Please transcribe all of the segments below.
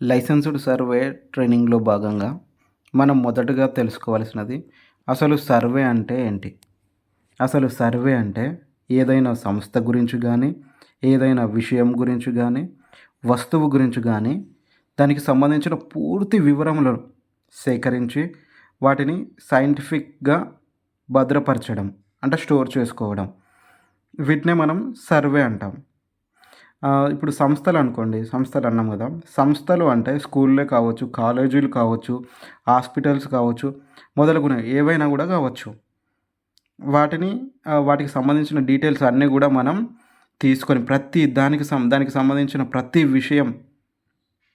Licensed survey ట్రైనింగ్‌లో భాగంగా మనం మొదటగా తెలుసుకోవాల్సినది అసలు సర్వే అంటే ఏంటి? అసలు సర్వే అంటే ఏదైనా సంస్థ గురించి గానీ, ఏదైనా విషయం గురించి గానీ, వస్తువు గురించి గానీ, దానికి సంబంధించిన పూర్తి వివరములను సేకరించి వాటిని సైంటిఫిక్‌గా భద్రపరచడం. అంటే స్టోర్ చేసుకోవడం. వీటినే మనం సర్వే అంటాం. ఇప్పుడు సంస్థలనుకోండి. సంస్థలన్నాం గదా! సంస్థలు అంటే స్కూళ్ళే కావచ్చు, కాలేజీలు కావచ్చు, హాస్పిటల్స్ కావచ్చు, మొదలగునవి ఏవైనా గూడా గావచ్చు. వాటిని వాటికి సంబంధించిన డీటెయిల్స్ అన్నీ గూడా మనం తీసుకొని ప్రతి దానికి సంబంధించిన ప్రతి విషయం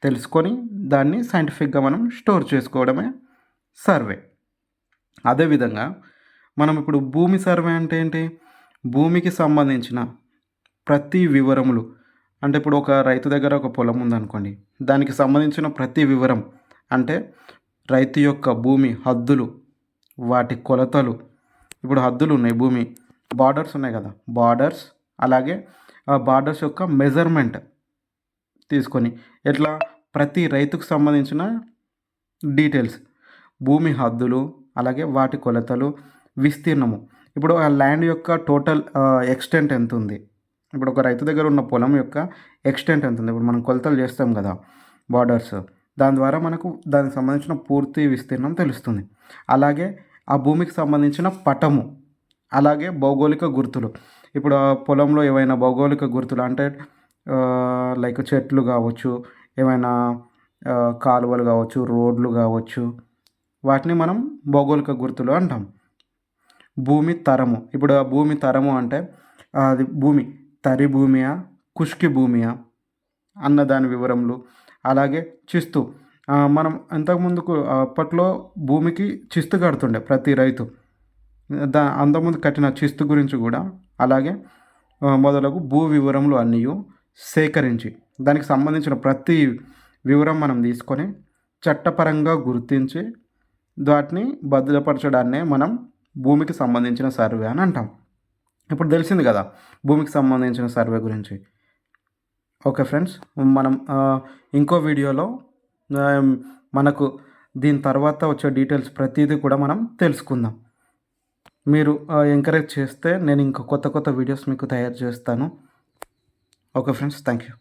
తెలుసుకొని దాన్ని సైంటిఫిక్‌గా మనం స్టోర్ చేసుకోవడమే సర్వే. అదేవిధంగా మనం ఇప్పుడు భూమి సర్వే అంటే ఏంటి? భూమికి సంబంధించిన ప్రతి వివరములు అంటే ఇప్పుడు ఒక రైతు దగ్గర ఒక పొలం ఉందనుకోండి. దానికి సంబంధించిన ప్రతి వివరం అంటే రైతు యొక్క భూమి హద్దులు, వాటి కొలతలు, ఇప్పుడు హద్దులు ఉన్నాయి భూమి. బార్డర్స్ ఉన్నాయి గదా! బార్డర్స్ అలాగే ఆ బార్డర్స్ యొక్క మెజర్‌మెంట్ తీసుకొని ఎట్లా ప్రతి రైతుకు సంబంధించిన డీటెయిల్స్, భూమి హద్దులు, అలాగే వాటి కొలతలు, విస్తీర్ణము. ఇప్పుడు ఆ ల్యాండ్ యొక్క టోటల్ ఎక్స్‌టెంట్ ఎంతుంది? ఇప్పుడు ఒక రైతు దగ్గర ఉన్న పొలం యొక్క ఎక్స్‌టెంట్ ఎంతుంది? ఇప్పుడు మనం కొలతలు చేస్తాం గదా! బార్డర్స్. దాని ద్వారా మనకు దానికి సంబంధించిన పూర్తి విస్తీర్ణం తెలుస్తుంది. అలాగే ఆ భూమికి సంబంధించిన పటము, అలాగే భౌగోళిక గుర్తులు. ఇప్పుడు ఆ పొలంలో ఏవైనా భౌగోళిక గుర్తులు అంటే లైక్ చెట్లు గావచ్చు, ఏమైనా కాలువలు గావచ్చు, రోడ్లు గావచ్చు, వాటిని మనం భౌగోళిక గుర్తులు అంటాం. భూమి తరము. ఇప్పుడు ఆ భూమి తరము అంటే అది భూమి తరి భూమియా? ఖుష్కి భూమియా? అన్న దాని వివరములు. అలాగే చిస్తు. మనం ఇంతకుముందుకు అప్పట్లో భూమికి చిస్తు కడుతుండే ప్రతి రైతు. అంతకుముందు కట్టిన చిస్తు గురించి గూడా అలాగే మొదలగు భూ వివరములు అన్నీయు సేకరించి దానికి సంబంధించిన ప్రతి వివరం మనం తీసుకొని చట్టపరంగా గుర్తించి వాటిని భద్రపరచడాన్నే మనం భూమికి సంబంధించిన సర్వే అని అంటాం. ఇప్పుడు తెలిసింది గదా! భూమికి సంబంధించిన సర్వే గురించి. Okay friends. మనం ఇంకో వీడియోలో మనకు దీని తర్వాత వచ్చే డీటెయిల్స్ ప్రతీది కూడా మనం తెలుసుకుందాం. మీరు ఎంకరేజ్ చేస్తే నేను ఇంకా కొత్త కొత్త వీడియోస్ మీకు తయారు చేస్తాను. Okay friends. Thank you.